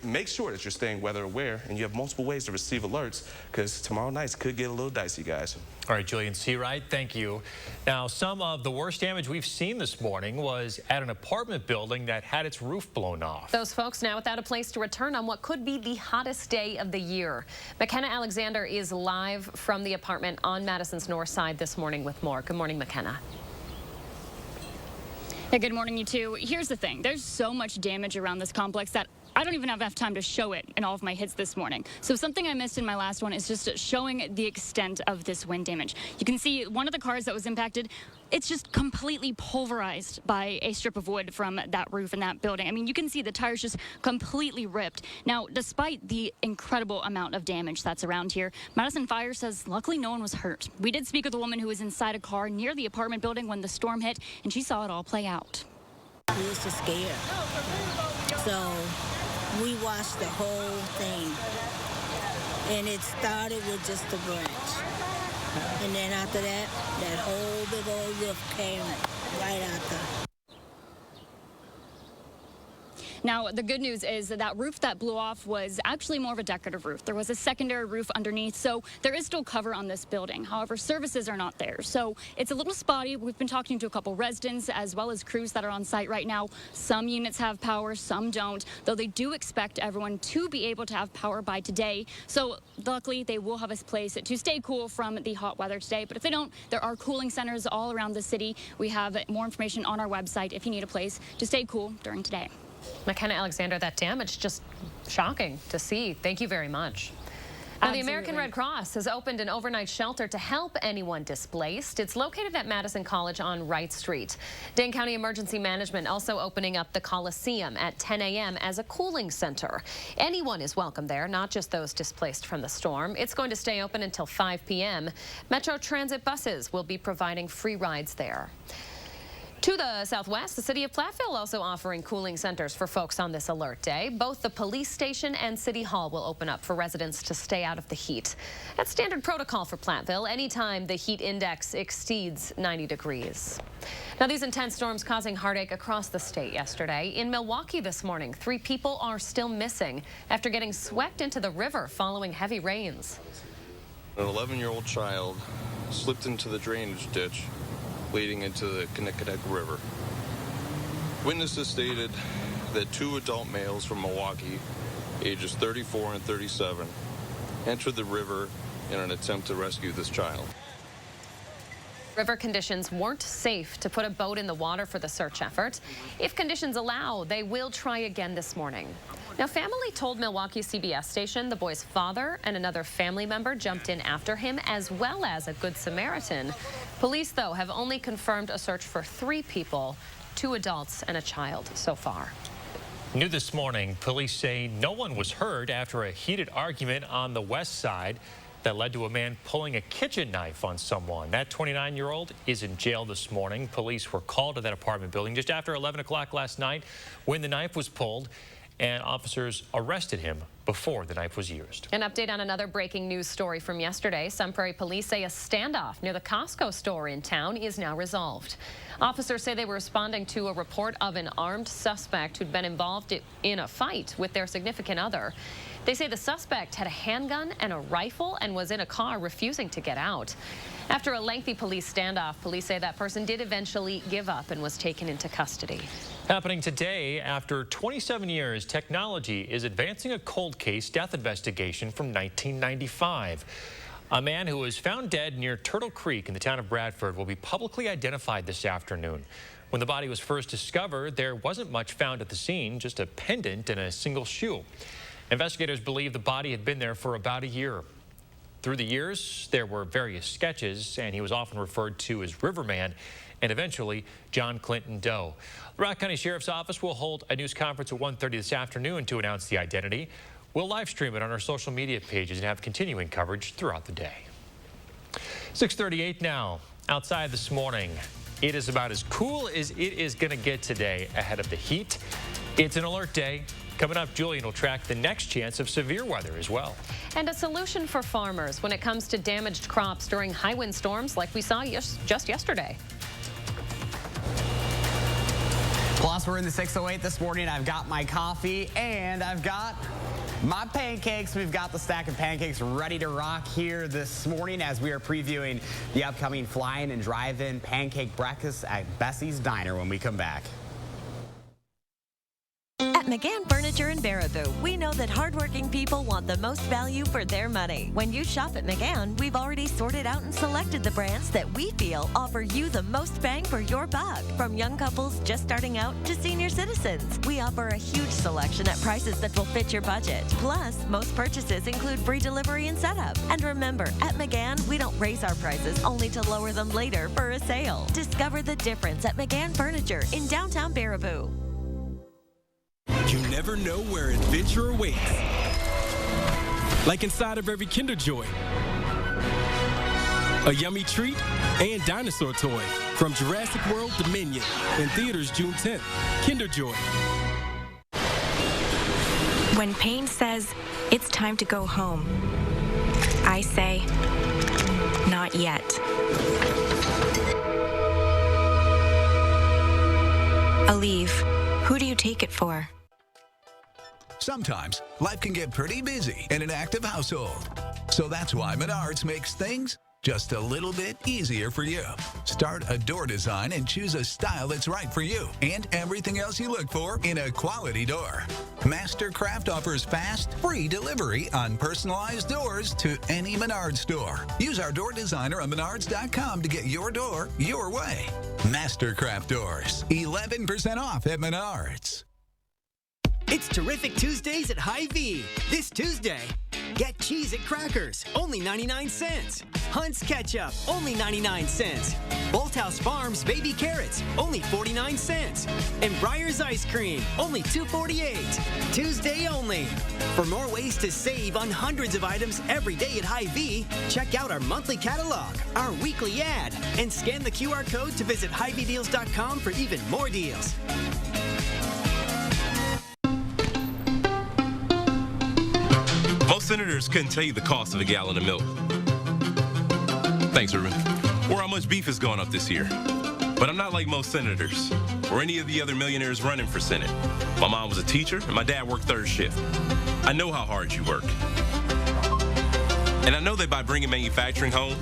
make sure that you're staying weather aware and you have multiple ways to receive alerts, because tomorrow nights could get a little dicey, guys. All right, Julian Seawright, thank you. Now, some of the worst damage we've seen this morning was at an apartment building that had its roof blown off. Those folks now without a place to return on what could be the hottest day of the year. McKenna Alexander is live from the apartment on Madison's north side this morning with more. Good morning, McKenna. Yeah, good morning, you two. Here's the thing. There's so much damage around this complex that I don't even have enough time to show it in all of my hits this morning. So something I missed in my last one is just showing the extent of this wind damage. You can see one of the cars that was impacted, it's just completely pulverized by a strip of wood from that roof in that building. I mean, you can see the tires just completely ripped. Now, despite the incredible amount of damage that's around here, Madison Fire says luckily no one was hurt. We did speak with a woman who was inside a car near the apartment building when the storm hit, and she saw it all play out. We was just scared. So we watched the whole thing, and it started with just a branch, and then after that, that whole big old roof came right after. Now, the good news is that roof that blew off was actually more of a decorative roof. There was a secondary roof underneath, so there is still cover on this building. However, services are not there, so it's a little spotty. We've been talking to a couple residents as well as crews that are on site right now. Some units have power, some don't, though they do expect everyone to be able to have power by today. So luckily, they will have a place to stay cool from the hot weather today. But if they don't, there are cooling centers all around the city. We have more information on our website if you need a place to stay cool during today. McKenna Alexander, that damage just shocking to see. Thank you very much. Now, the American Red Cross has opened an overnight shelter to help anyone displaced. It's located at Madison College on Wright Street. Dane County Emergency Management also opening up the Coliseum at 10 a.m. as a cooling center. Anyone is welcome there, not just those displaced from the storm. It's going to stay open until 5 p.m. Metro Transit buses will be providing free rides there. To the southwest, the city of Platteville also offering cooling centers for folks on this alert day. Both the police station and city hall will open up for residents to stay out of the heat. That's standard protocol for Platteville anytime the heat index exceeds 90 degrees. Now, these intense storms causing heartache across the state yesterday. In Milwaukee this morning, 3 people are still missing after getting swept into the river following heavy rains. An 11-year-old child slipped into the drainage ditch leading into the Connecticut River. Witnesses stated that 2 adult males from Milwaukee, ages 34 and 37, entered the river in an attempt to rescue this child. River conditions weren't safe to put a boat in the water for the search effort. If conditions allow, they will try again this morning. Now, family told Milwaukee CBS station the boy's father and another family member jumped in after him, as well as a Good Samaritan. Police, though, have only confirmed a search for 3 people, 2 adults and a child so far. New this morning, police say no one was hurt after a heated argument on the west side that led to a man pulling a kitchen knife on someone. That 29-year-old is in jail this morning. Police were called to that apartment building just after 11 o'clock last night when the knife was pulled, and officers arrested him before the knife was used. An update on another breaking news story from yesterday. Sun Prairie police say a standoff near the Costco store in town is now resolved. Officers say they were responding to a report of an armed suspect who'd been involved in a fight with their significant other. They say the suspect had a handgun and a rifle and was in a car refusing to get out. After a lengthy police standoff, police say that person did eventually give up and was taken into custody. Happening today, after 27 years, technology is advancing a cold case death investigation from 1995. A man who was found dead near Turtle Creek in the town of Bradford will be publicly identified this afternoon. When the body was first discovered, there wasn't much found at the scene, just a pendant and a single shoe. Investigators believe the body had been there for about a year. Through the years, there were various sketches, and he was often referred to as Riverman and eventually John Clinton Doe. The Rock County Sheriff's Office will hold a news conference at 1:30 this afternoon to announce the identity. We'll live stream it on our social media pages and have continuing coverage throughout the day. 6:38 now. Outside this morning, it is about as cool as it is going to get today ahead of the heat. It's an alert day. Coming up, Julian will track the next chance of severe weather as well. And a solution for farmers when it comes to damaged crops during high wind storms like we saw just yesterday. Plus, we're in the 608 this morning. I've got my coffee and I've got my pancakes. We've got the stack of pancakes ready to rock here this morning as we are previewing the upcoming fly-in and drive-in pancake breakfast at Bessie's Diner when we come back. At McGann Furniture in Baraboo, we know that hardworking people want the most value for their money. When you shop at McGann, we've already sorted out and selected the brands that we feel offer you the most bang for your buck. From young couples just starting out to senior citizens, we offer a huge selection at prices that will fit your budget. Plus, most purchases include free delivery and setup. And remember, at McGann, we don't raise our prices only to lower them later for a sale. Discover the difference at McGann Furniture in downtown Baraboo. You never know where adventure awaits. Like inside of every Kinder Joy. A yummy treat and dinosaur toy from Jurassic World Dominion in theaters June 10th. Kinder Joy. When pain says it's time to go home, I say, not yet. Aleve, who do you take it for? Sometimes life can get pretty busy in an active household. So that's why Menards makes things just a little bit easier for you. Start a door design and choose a style that's right for you and everything else you look for in a quality door. Mastercraft offers fast, free delivery on personalized doors to any Menards store. Use our door designer on Menards.com to get your door your way. Mastercraft doors, 11% off at Menards. It's Terrific Tuesdays at Hy-Vee. This Tuesday, get Cheez-It crackers, only 99 cents. Hunt's ketchup, only 99 cents. Bolthouse Farms baby carrots, only 49 cents. And Breyer's ice cream, only $2.48. Tuesday only. For more ways to save on hundreds of items every day at Hy-Vee, check out our monthly catalog, our weekly ad, and scan the QR code to visit HyVeeDeals.com for even more deals. Most senators couldn't tell you the cost of a gallon of milk. Thanks, Ruben. Or how much beef has gone up this year. But I'm not like most senators or any of the other millionaires running for Senate. My mom was a teacher and my dad worked third shift. I know how hard you work. And I know that by bringing manufacturing home,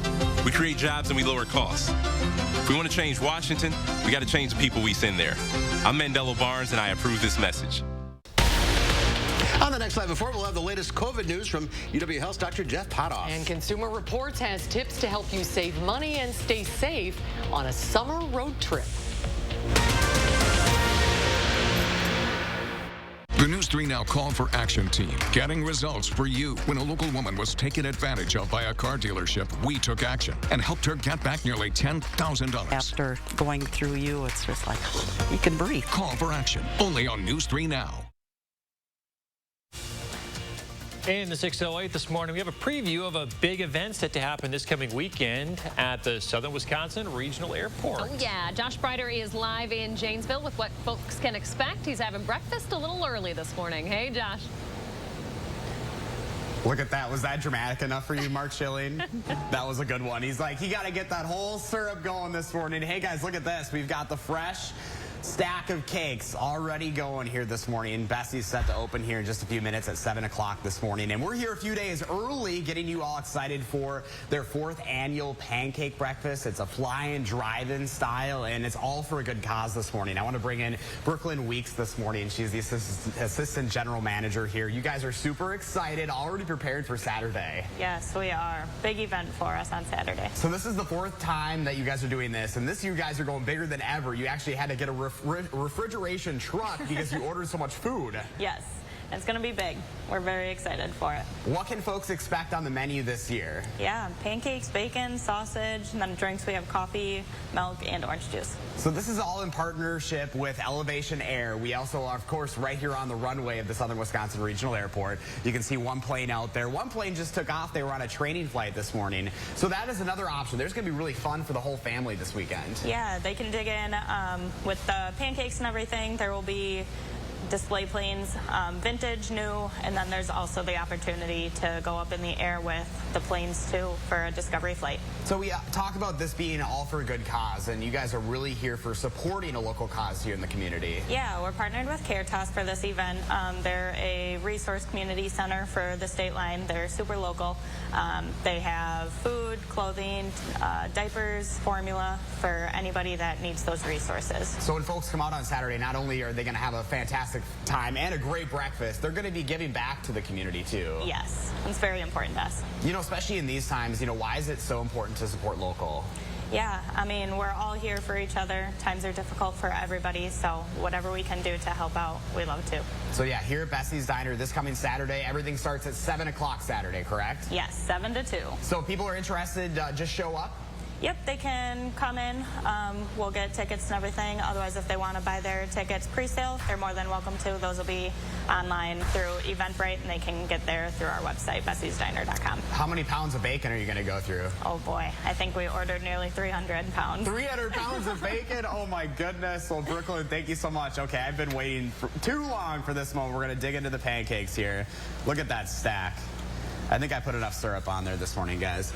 we create jobs and we lower costs. If we want to change Washington, we got to change the people we send there. I'm Mandela Barnes and I approve this message. On the next Live Before, we'll have the latest COVID news from UW Health's Dr. Jeff Potoff. And Consumer Reports has tips to help you save money and stay safe on a summer road trip. The News 3 Now Call for Action team, getting results for you. When a local woman was taken advantage of by a car dealership, we took action and helped her get back nearly $10,000. After going through you, it's just like, you can breathe. Call for Action, only on News 3 Now. In the 608 this morning, we have a preview of a big event set to happen this coming weekend at the Southern Wisconsin Regional Airport. Oh, yeah. Josh Breiter is live in Janesville with what folks can expect. He's having breakfast a little early this morning. Hey, Josh. Look at that. Was that dramatic enough for you, Mark Schilling? That was a good one. He's like, you got to get that whole syrup going this morning. Hey, guys, look at this. We've got the fresh stack of cakes already going here this morning. Bessie's set to open here in just a few minutes at 7 o'clock this morning. And we're here a few days early getting you all excited for their 4th annual pancake breakfast. It's a fly-in, drive-in style, and it's all for a good cause this morning. I want to bring in Brooklyn Weeks this morning. She's the assistant general manager here. You guys are super excited, already prepared for Saturday. Yes, we are. Big event for us on Saturday. So this is the 4th time that you guys are doing this, and this year you guys are going bigger than ever. You actually had to get a refrigeration truck because you ordered so much food. Yes, it's going to be big. We're very excited for it. What can folks expect on the menu this year? Yeah, pancakes, bacon, sausage, and then drinks we have coffee, milk, and orange juice. So this is all in partnership with Elevation Air. We also are, of course, right here on the runway of the Southern Wisconsin Regional Airport. You can see one plane out there. One plane just took off. They were on a training flight this morning. So that is another option. There's going to be really fun for the whole family this weekend. Yeah, they can dig in with the pancakes and everything. There will be display planes, vintage, new, and then there's also the opportunity to go up in the air with the planes too for a discovery flight. So we talk about this being all for a good cause, and you guys are really here for supporting a local cause here in the community. Yeah, we're partnered with Caritas for this event. They're a resource community center for the state line. They're super local. They have food, clothing, diapers, formula for anybody that needs those resources. So when folks come out on Saturday, not only are they going to have a fantastic time and a great breakfast, they're going to be giving back to the community too. Yes, it's very important to us. You know, especially in these times, you know, why is it so important to support local? Yeah, I mean, we're all here for each other. Times are difficult for everybody, so whatever we can do to help out, we love to. So yeah, here at Bessie's Diner this coming Saturday, everything starts at 7 o'clock Saturday, correct? Yes, 7 to 2. So if people are interested, just show up? Yep, they can come in. We'll get tickets and everything. Otherwise, if they want to buy their tickets pre-sale, they're more than welcome to. Those will be online through Eventbrite, and they can get there through our website, bessiesdiner.com. How many pounds of bacon are you going to go through? Oh, boy. I think we ordered nearly 300 pounds. 300 pounds of bacon? Oh, my goodness. Well, Brooklyn, thank you so much. Okay, I've been waiting for too long for this moment. We're going to dig into the pancakes here. Look at that stack. I think I put enough syrup on there this morning, guys.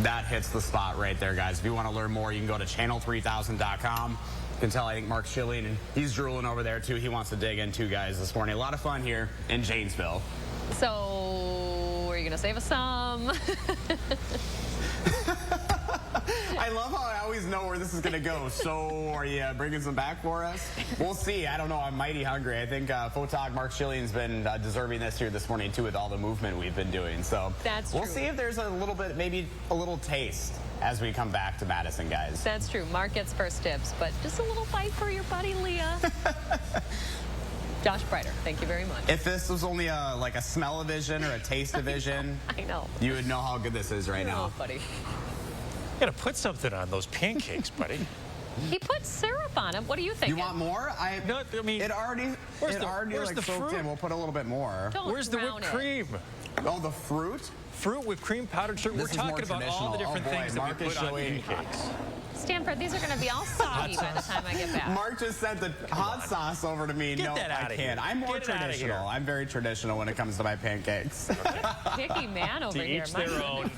That hits the spot right there, guys. If you want to learn more, you can go to channel3000.com. You can tell, I think, Mark's chilling, and he's drooling over there, too. He wants to dig in, too, guys, this morning. A lot of fun here in Janesville. So, are you going to save us some? I love how I always know where this is going to go. So, are you bringing some back for us? We'll see. I don't know. I'm mighty hungry. I think Photog Mark Schilling's been deserving this here this morning, too, with all the movement we've been doing. So, we'll see if there's a little bit, maybe a little taste as we come back to Madison, guys. That's true. Mark gets first dibs, but just a little bite for your buddy, Leah. Josh Brighter, thank you very much. If this was only like a smell-o-vision or a taste-o-vision, I know. You would know how good this is right now. Buddy. You gotta put something on those pancakes, buddy. He put syrup on them. What do you think? You want more? I mean, it already where's like the soaked fruit? in. We'll put a little bit more. Where's the whipped cream? Oh, the fruit? Fruit with cream, powdered sugar. We're talking about all the different things that we put on pancakes. Stanford, these are going to be all soggy by the time I get back. Mark just sent the hot sauce over to me. Get no, that out I of can't. here. I'm more Get it out of here. traditional. I'm very traditional when it comes to my pancakes. Picky man over to here. each their own.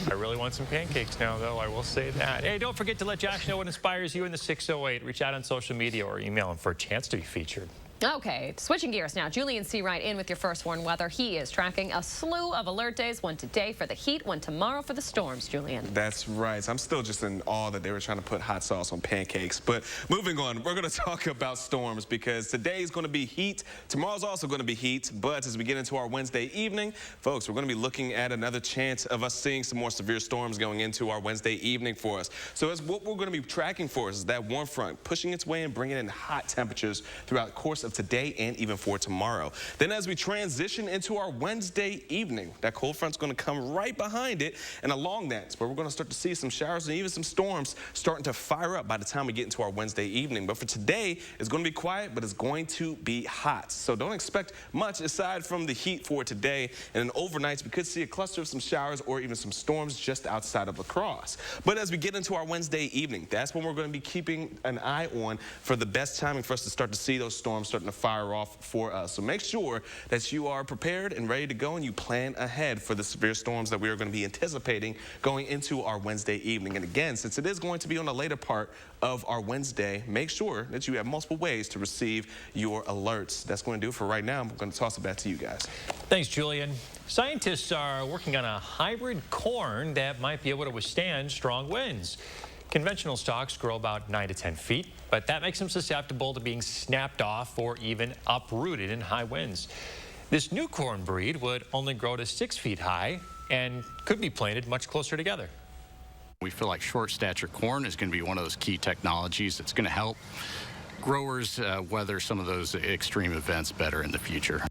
I really want some pancakes now, though. I will say that. Hey, don't forget to let Josh know what inspires you in the 608. Reach out on social media or email him for a chance to be featured. Okay, switching gears now. Julian Seawright in with your first warn weather. He is tracking a slew of alert days, one today for the heat, one tomorrow for the storms, Julian. That's right. I'm still just in awe that they were trying to put hot sauce on pancakes. But moving on, we're going to talk about storms because today's going to be heat. Tomorrow's also going to be heat. But as we get into our Wednesday evening, folks, we're going to be looking at another chance of us seeing some more severe storms going into our Wednesday evening for us. So as what we're going to be tracking for us is that warm front pushing its way and bringing in hot temperatures throughout the course of today and even for tomorrow. Then as we transition into our Wednesday evening, that cold front's going to come right behind it, and along that's where we're going to start to see some showers and even some storms starting to fire up by the time we get into our Wednesday evening. But for today, it's going to be quiet, but it's going to be hot. So don't expect much aside from the heat for today. And then overnights, we could see a cluster of some showers or even some storms just outside of La Crosse. But as we get into our Wednesday evening, that's when we're going to be keeping an eye on for the best timing for us to start to see those storms start starting to fire off for us. So make sure that you are prepared and ready to go and you plan ahead for the severe storms that we are going to be anticipating going into our Wednesday evening. And again, since it is going to be on the later part of our Wednesday, make sure that you have multiple ways to receive your alerts. That's going to do it for right now. I'm going to toss it back to you guys. Thanks, Julian. Scientists are working on a hybrid corn that might be able to withstand strong winds. Conventional stalks grow about 9 to 10 feet, but that makes them susceptible to being snapped off or even uprooted in high winds. This new corn breed would only grow to 6 feet high and could be planted much closer together. We feel like short stature corn is going to be one of those key technologies that's going to help growers weather some of those extreme events better in the future.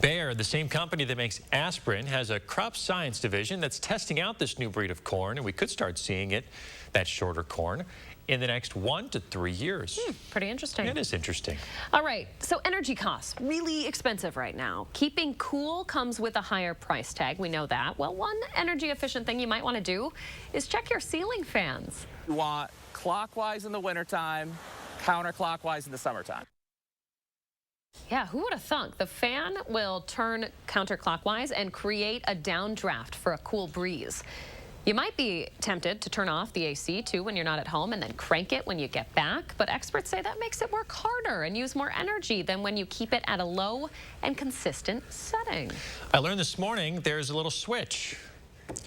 Bayer, the same company that makes aspirin, has a crop science division that's testing out this new breed of corn, and we could start seeing it, that shorter corn, in the next 1 to 3 years. Pretty interesting. It is interesting. All right, so energy costs, really expensive right now. Keeping cool comes with a higher price tag, we know that. Well, one energy efficient thing you might want to do is check your ceiling fans. You want clockwise in the wintertime, counterclockwise in the summertime. Yeah, who would have thunk? The fan will turn counterclockwise and create a downdraft for a cool breeze. You might be tempted to turn off the AC too when you're not at home and then crank it when you get back, but experts say that makes it work harder and use more energy than when you keep it at a low and consistent setting. I learned this morning there's a little switch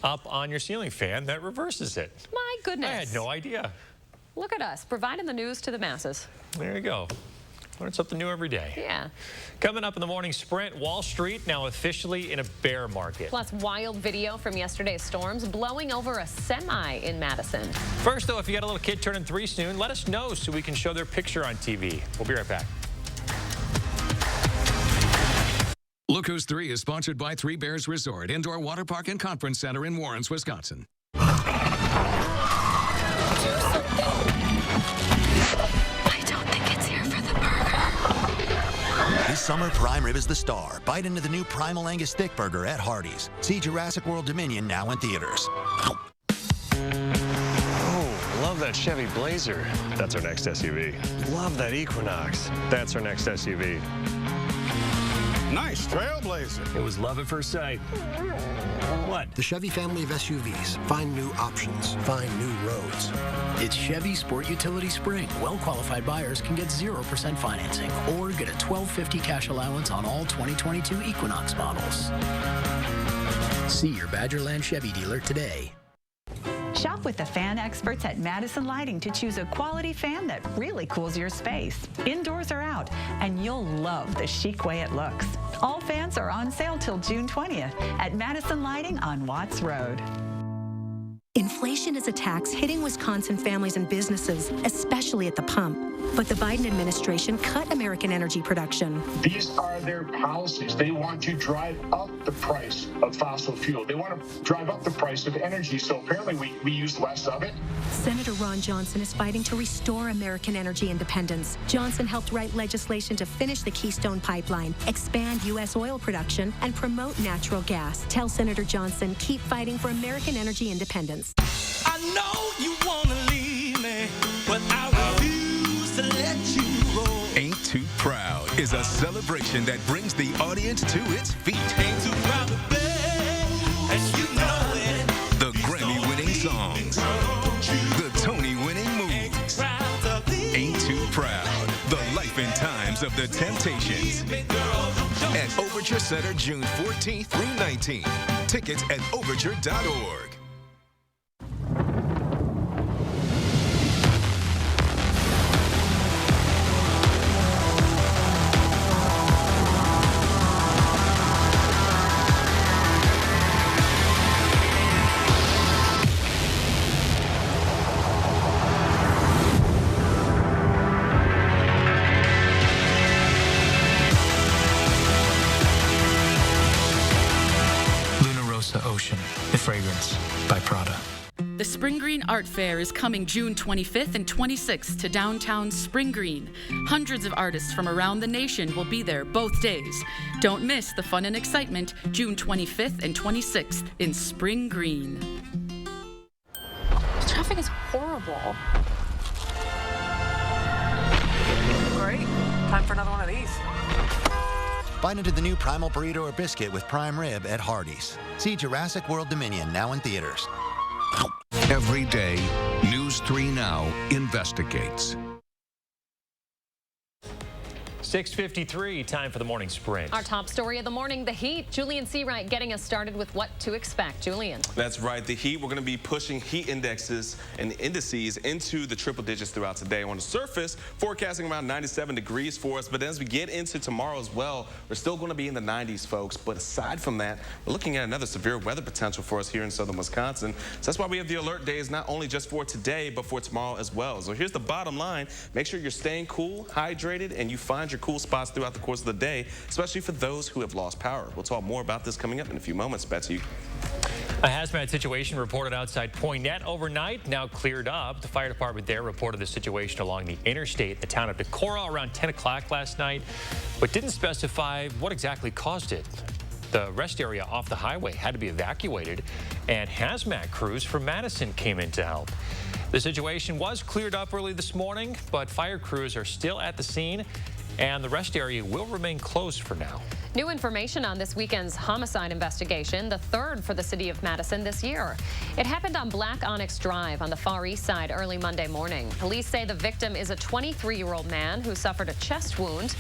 up on your ceiling fan that reverses it. My goodness. I had no idea. Look at us, providing the news to the masses. There you go. Learn something new every day. Yeah. Coming up in the morning sprint, Wall Street now officially in a bear market. Plus, wild video from yesterday's storms blowing over a semi in Madison. First, though, if you got a little kid turning 3 soon, let us know so we can show their picture on TV. We'll be right back. Look Who's 3 is sponsored by Three Bears Resort, Indoor Water Park and Conference Center in Warrens, Wisconsin. This summer, prime rib is the star. Bite into the new Primal Angus Thick Burger at Hardee's. See Jurassic World Dominion now in theaters. Oh, love that Chevy Blazer. That's our next SUV. Love that Equinox. That's our next SUV. Nice Trailblazer. It was love at first sight. What? The Chevy family of SUVs. Find new options. Find new roads. It's Chevy Sport Utility Spring. Well-qualified buyers can get 0% financing or get a $1,250 cash allowance on all 2022 Equinox models. See your Badgerland Chevy dealer today. Shop with the fan experts at Madison Lighting to choose a quality fan that really cools your space. Indoors or out, and you'll love the chic way it looks. All fans are on sale till June 20th at Madison Lighting on Watts Road. Inflation is a tax hitting Wisconsin families and businesses, especially at the pump. But the Biden administration cut American energy production. These are their policies. They want to drive up the price of fossil fuel. They want to drive up the price of energy. So apparently we use less of it. Senator Ron Johnson is fighting to restore American energy independence. Johnson helped write legislation to finish the Keystone Pipeline, expand U.S. oil production, and promote natural gas. Tell Senator Johnson, keep fighting for American energy independence. I know you want to leave me, but I refuse to let you go. Ain't Too Proud is a celebration that brings the audience to its feet. Ain't too proud to beg, as you know it. The Grammy-winning songs. The Tony-winning moves. Ain't Too Proud. The life and times of the Temptations. At Overture Center, June 14th through 19th. Tickets at overture.org. Ocean, the fragrance by Prada. The Spring Green Art Fair is coming June 25th and 26th to downtown Spring Green. Hundreds of artists from around the nation will be there both days. Don't miss the fun and excitement June 25th and 26th in Spring Green. The traffic is horrible. Great. Time for another one of these. Bite into the new Primal Burrito or Biscuit with prime rib at Hardee's. See Jurassic World Dominion now in theaters. Every day, News 3 Now investigates. 6:53, time for the morning sprint. Our top story of the morning, the heat. Julian Seawright getting us started with what to expect. Julian. That's right. The heat, we're going to be pushing heat indexes and indices into the triple digits throughout today. On the surface, forecasting around 97 degrees for us. But as we get into tomorrow as well, we're still going to be in the 90s, folks. But aside from that, we're looking at another severe weather potential for us here in southern Wisconsin. So that's why we have the alert days, not only just for today, but for tomorrow as well. So here's the bottom line. Make sure you're staying cool, hydrated, and you find your cool spots throughout the course of the day, especially for those who have lost power. We'll talk more about this coming up in a few moments. Back to you. A hazmat situation reported outside Poinet overnight, now cleared up. The fire department there reported the situation along the interstate in the town of Decorah around 10 o'clock last night, but didn't specify what exactly caused it. The rest area off the highway had to be evacuated, and hazmat crews from Madison came in to help. The situation was cleared up early this morning, but fire crews are still at the scene, and the rest area will remain closed for now. New information on this weekend's homicide investigation, the third for the city of Madison this year. It happened on Black Onyx Drive on the Far East Side early Monday morning. Police say the victim is a 23-year-old man who suffered a chest wound.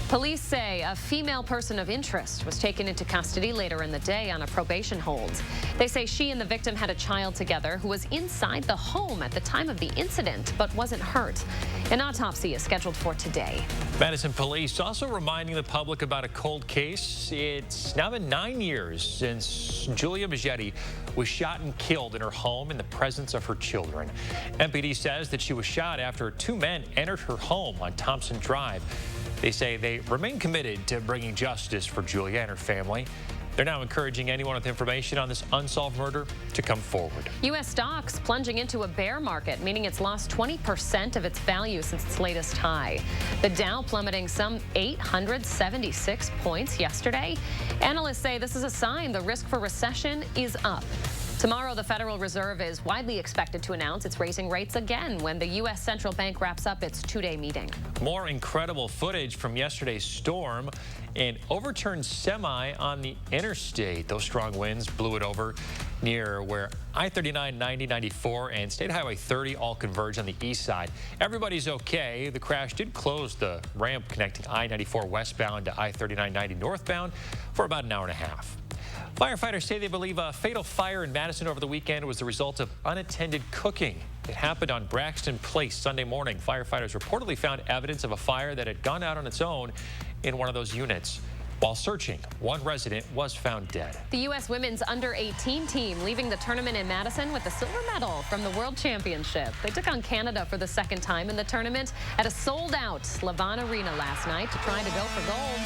Police say a female person of interest was taken into custody later in the day on a probation hold. They say she and the victim had a child together who was inside the home at the time of the incident but wasn't hurt. An autopsy is scheduled for today. Madison police also reminding the public about a cold case. It's now been 9 years since Julia Maggietti was shot and killed in her home in the presence of her children. MPD says that she was shot after two men entered her home on Thompson Drive. They say they remain committed to bringing justice for Julia and her family. They're now encouraging anyone with information on this unsolved murder to come forward. U.S. stocks plunging into a bear market, meaning it's lost 20% of its value since its latest high. The Dow plummeting some 876 points yesterday. Analysts say this is a sign the risk for recession is up. Tomorrow, the Federal Reserve is widely expected to announce it's raising rates again when the U.S. Central Bank wraps up its two-day meeting. More incredible footage from yesterday's storm. An overturned semi on the interstate. Those strong winds blew it over near where I-39, 90, 94, and State Highway 30 all converge on the east side. Everybody's okay. The crash did close the ramp connecting I-94 westbound to I-39, 90 northbound for about an hour and a half. Firefighters say they believe a fatal fire in Madison over the weekend was the result of unattended cooking. It happened on Braxton Place Sunday morning. Firefighters reportedly found evidence of a fire that had gone out on its own in one of those units. While searching, one resident was found dead. The U.S. women's under-18 team leaving the tournament in Madison with a silver medal from the World Championship. They took on Canada for the second time in the tournament at a sold-out Levon Arena last night to try to go for gold.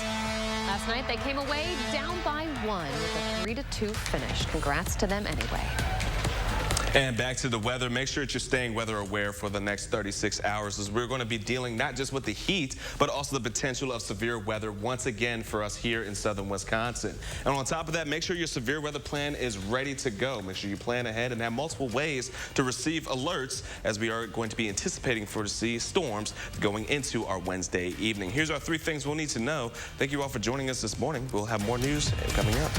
Last night, they came away down by one with a 3-2 finish. Congrats to them anyway. And back to the weather. Make sure that you're staying weather aware for the next 36 hours as we're going to be dealing not just with the heat, but also the potential of severe weather once again for us here in southern Wisconsin. And on top of that, make sure your severe weather plan is ready to go. Make sure you plan ahead and have multiple ways to receive alerts as we are going to be anticipating for to see storms going into our Wednesday evening. Here's our 3 things we'll need to know. Thank you all for joining us this morning. We'll have more news coming up.